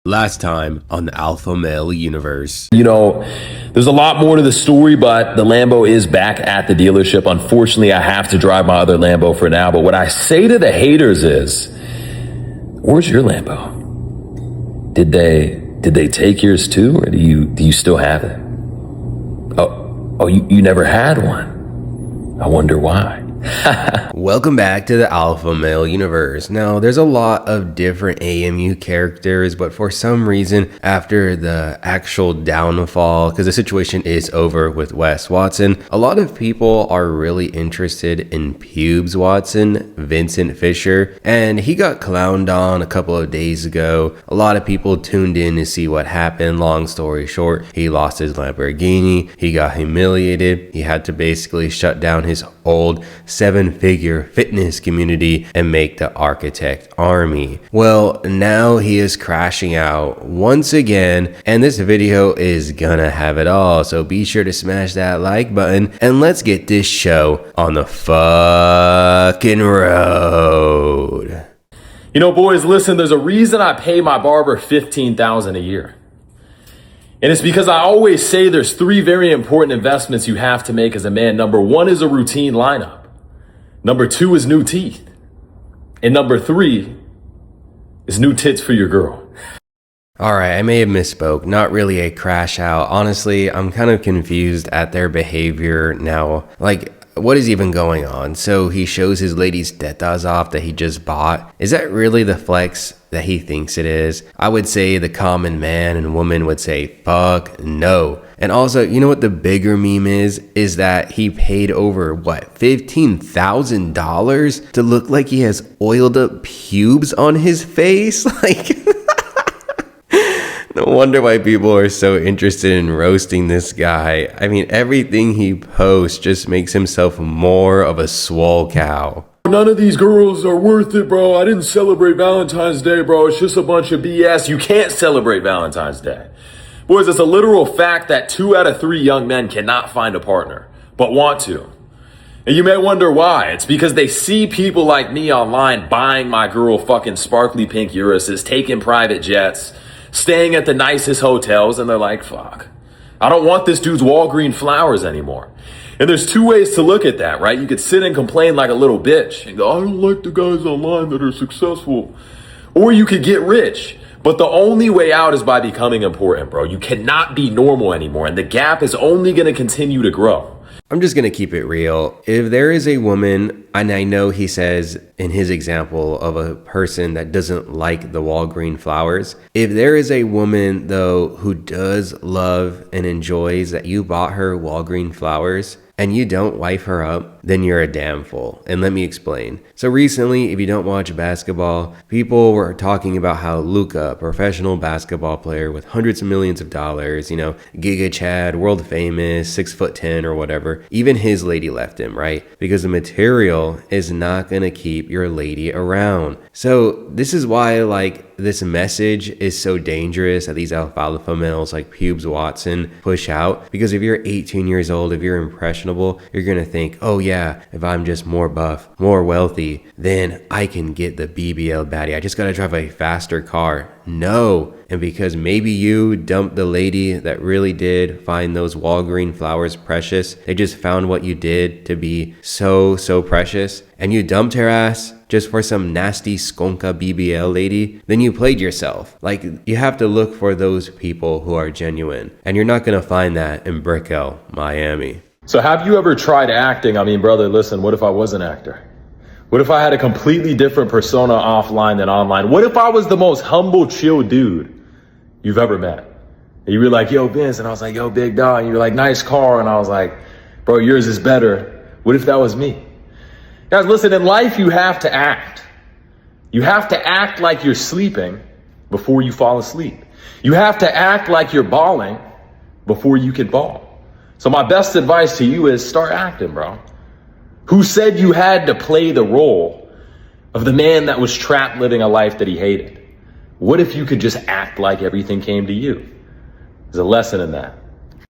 Last time on the Alpha Male Universe. You know, there's a lot more to the story, but the Lambo is back at the dealership. Unfortunately, I have to drive my other Lambo for now. But what I say to the haters is, where's your Lambo? Did they take yours too, or do you still have it? You never had one. I wonder why. Welcome back to the Alpha Male Universe. Now, there's a lot of different AMU characters, but for some reason, after the actual downfall, because the situation is over with Wes Watson, a lot of people are really interested in Pubes Watson, Vincent Fischer, and he got clowned on a couple of days ago. A lot of people tuned in to see what happened. Long story short, he lost his Lamborghini, he got humiliated, he had to basically shut down his old 7-figure fitness community and make the architect army. Well, now he is crashing out once again, and this video is gonna have it all. So be sure to smash that like button and let's get this show on the fucking road. You know, boys, listen, there's a reason I pay my barber $15,000 a year. And it's because I always say there's three very important investments you have to make as a man. Number one is a routine lineup. Number two is new teeth. And number three is new tits for your girl. Alright, I may have misspoke. Not really a crash out. Honestly, I'm kind of confused at their behavior now. Like, what is even going on? So he shows his lady's tetas off that he just bought. Is that really the flex that he thinks it is? I would say the common man and woman would say, fuck no. And also, you know what the bigger meme is that he paid over, what, $15,000 to look like he has oiled up pubes on his face? Like, no wonder why people are so interested in roasting this guy. I mean, everything he posts just makes himself more of a swole cow. None of these girls are worth it, bro. I didn't celebrate Valentine's Day, bro. It's just a bunch of BS. You can't celebrate Valentine's Day. Boys, it's a literal fact that 2 out of 3 young men cannot find a partner, but want to. And you may wonder why. It's because they see people like me online buying my girl fucking sparkly pink Uruses, taking private jets, staying at the nicest hotels, and they're like, fuck, I don't want this dude's Walgreen flowers anymore. And there's two ways to look at that, right? You could sit and complain like a little bitch and go, I don't like the guys online that are successful. Or you could get rich. But the only way out is by becoming important, bro. You cannot be normal anymore, and the gap is only going to continue to grow. I'm just going to keep it real. If there is a woman, and I know he says in his example of a person that doesn't like the Walgreen flowers, if there is a woman, though, who does love and enjoys that you bought her Walgreen flowers, and you don't wife her up, then you're a damn fool. And let me explain. So recently, if you don't watch basketball, people were talking about how Luka, a professional basketball player with hundreds of millions of dollars, you know, Giga Chad, world famous, 6'10" or whatever, even his lady left him, right? Because the material is not gonna keep your lady around. So this is why, like, this message is so dangerous that these alfalfa males like Pubes Watson push out, because if you're 18 years old, if you're impressionable, you're gonna think, oh yeah, if I'm just more buff, more wealthy, then I can get the BBL baddie. I just gotta drive a faster car. No. And because maybe you dumped the lady that really did find those Walgreen flowers precious, they just found what you did to be so precious, and you dumped her ass just for some nasty skonka BBL lady, then you played yourself. Like, you have to look for those people who are genuine, and you're not gonna find that in Brickell, Miami. So have you ever tried acting? I mean, brother, listen, what if I was an actor? What if I had a completely different persona offline than online? What if I was the most humble, chill dude you've ever met? And you were like, yo, Vince, and I was like, yo, big dog. And you were like, nice car. And I was like, bro, yours is better. What if that was me? Guys, listen, in life, you have to act. You have to act like you're sleeping before you fall asleep. You have to act like you're balling before you can ball. So my best advice to you is start acting, bro. Who said you had to play the role of the man that was trapped living a life that he hated? What if you could just act like everything came to you? There's a lesson in that.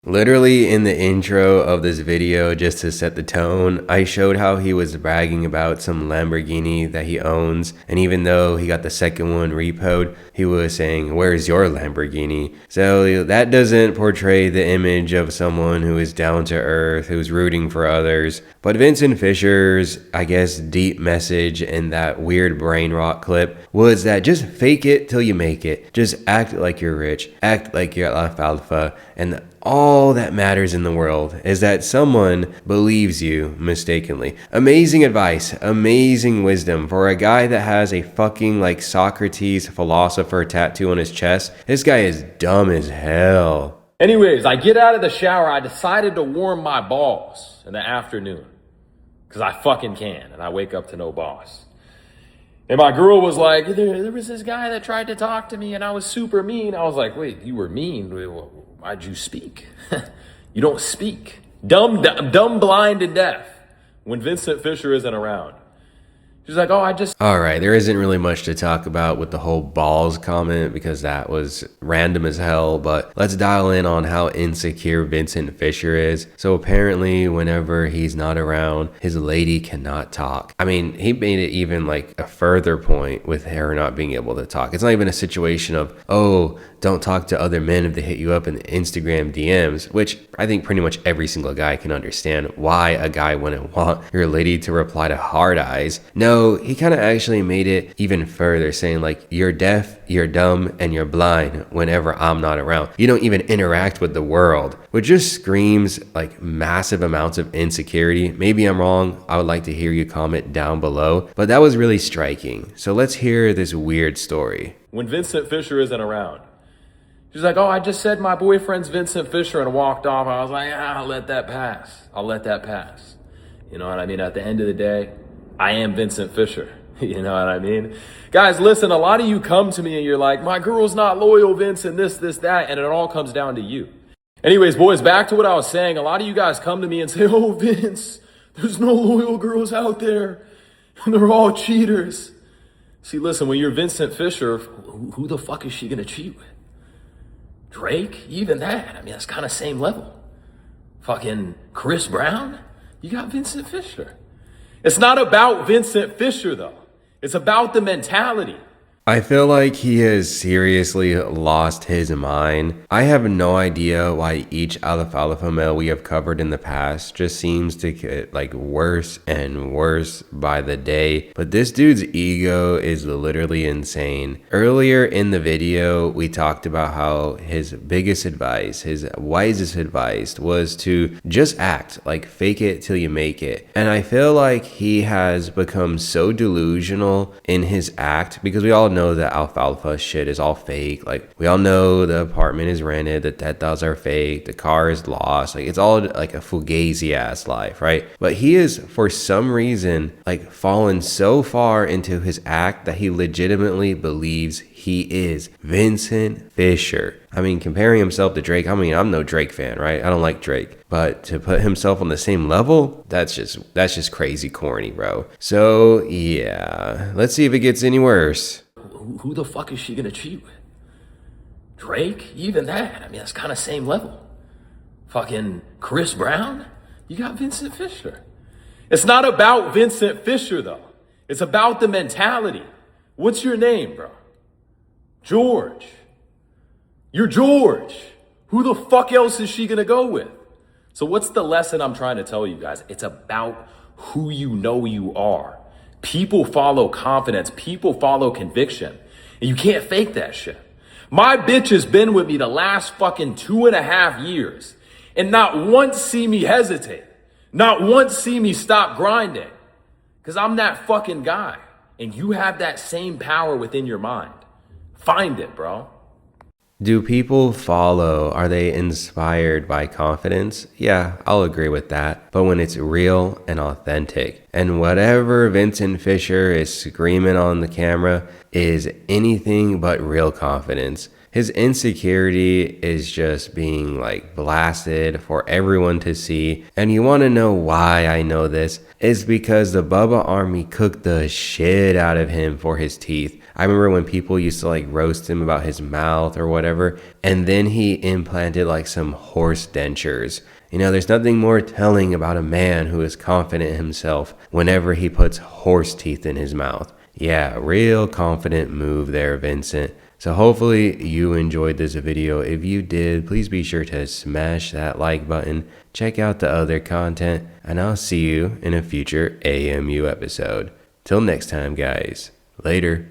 Literally in the intro of this video, just to set the tone, I showed how he was bragging about some Lamborghini that he owns, and even though he got the second one repoed, he was saying, "Where's your Lamborghini?" So that doesn't portray the image of someone who is down to earth, who's rooting for others. But Vincent Fischer's, I guess, deep message in that weird brain rot clip was that just fake it till you make it. Just act like you're rich, act like you're alfalfa, and all that matters in the world is that someone believes you mistakenly. Amazing advice, amazing wisdom for a guy that has a fucking like Socrates philosopher tattoo on his chest. This guy is dumb as hell. Anyways, I get out of the shower. I decided to warm my balls in the afternoon because I fucking can, and I wake up to no boss. And my girl was like, there was this guy that tried to talk to me and I was super mean. I was like, wait, you were mean? Why'd you speak? You don't speak. Dumb, blind, and deaf when Vincent Fischer isn't around. She's like, oh, All right, there isn't really much to talk about with the whole balls comment because that was random as hell, but let's dial in on how insecure Vincent Fischer is. So apparently whenever he's not around, his lady cannot talk. I mean, he made it even like a further point with her not being able to talk. It's not even a situation of, oh, don't talk to other men if they hit you up in the Instagram DMs, which I think pretty much every single guy can understand why a guy wouldn't want your lady to reply to hard eyes. No, he kind of actually made it even further, saying like, you're deaf, you're dumb, and you're blind whenever I'm not around. You don't even interact with the world, which just screams like massive amounts of insecurity. Maybe I'm wrong. I would like to hear you comment down below, but that was really striking. So let's hear this weird story. When Vincent Fischer isn't around. She's like, oh, I just said my boyfriend's Vincent Fischer and walked off. I was like, I'll let that pass. I'll let that pass. You know what I mean? At the end of the day, I am Vincent Fischer. You know what I mean? Guys, listen, a lot of you come to me and you're like, my girl's not loyal, Vincent, this, that, and it all comes down to you. Anyways, boys, back to what I was saying. A lot of you guys come to me and say, oh, Vince, there's no loyal girls out there, and they're all cheaters. See, listen, when you're Vincent Fischer, who the fuck is she gonna cheat with? Drake? Even that. I mean, that's kind of same level. Fucking Chris Brown? You got Vincent Fischer. It's not about Vincent Fischer, though. It's about the mentality. I feel like he has seriously lost his mind. I have no idea why each alfalfa male we have covered in the past just seems to get like worse and worse by the day. But this dude's ego is literally insane. Earlier in the video, we talked about how his biggest advice, his wisest advice was to just act, like fake it till you make it. And I feel like he has become so delusional in his act because we all know that alfalfa shit is all fake. Like we all know the apartment is rented, the $10,000 are fake, the car is lost. Like it's all like a fugazi ass life, right? But he is for some reason like fallen so far into his act that he legitimately believes he is Vincent Fischer. I mean, comparing himself to Drake, I mean, I'm no Drake fan, right? I don't like Drake. But to put himself on the same level, that's just crazy corny, bro. So yeah, let's see if it gets any worse. Who the fuck is she gonna cheat with? Drake? Even that. I mean, that's kind of same level. Fucking Chris Brown? You got Vincent Fischer. It's not about Vincent Fischer, though. It's about the mentality. What's your name, bro? George. You're George. Who the fuck else is she gonna go with? So what's the lesson I'm trying to tell you guys? It's about who you know you are. People follow confidence. People follow conviction. And you can't fake that shit. My bitch has been with me the last fucking 2.5 years and not once see me hesitate. Not once see me stop grinding. Because I'm that fucking guy. And you have that same power within your mind. Find it, bro. Do people follow? Are they inspired by confidence? Yeah, I'll agree with that. But when it's real and authentic, and whatever Vincent Fischer is screaming on the camera is anything but real confidence. His insecurity is just being like blasted for everyone to see. And you want to know why I know this? It's because the Bubba army cooked the shit out of him for his teeth. I remember when people used to like roast him about his mouth or whatever, and then he implanted like some horse dentures. You know, there's nothing more telling about a man who is confident in himself whenever he puts horse teeth in his mouth. Yeah, real confident move there, Vincent. So hopefully you enjoyed this video. If you did, please be sure to smash that like button, check out the other content, and I'll see you in a future AMU episode. Till next time, guys. Later.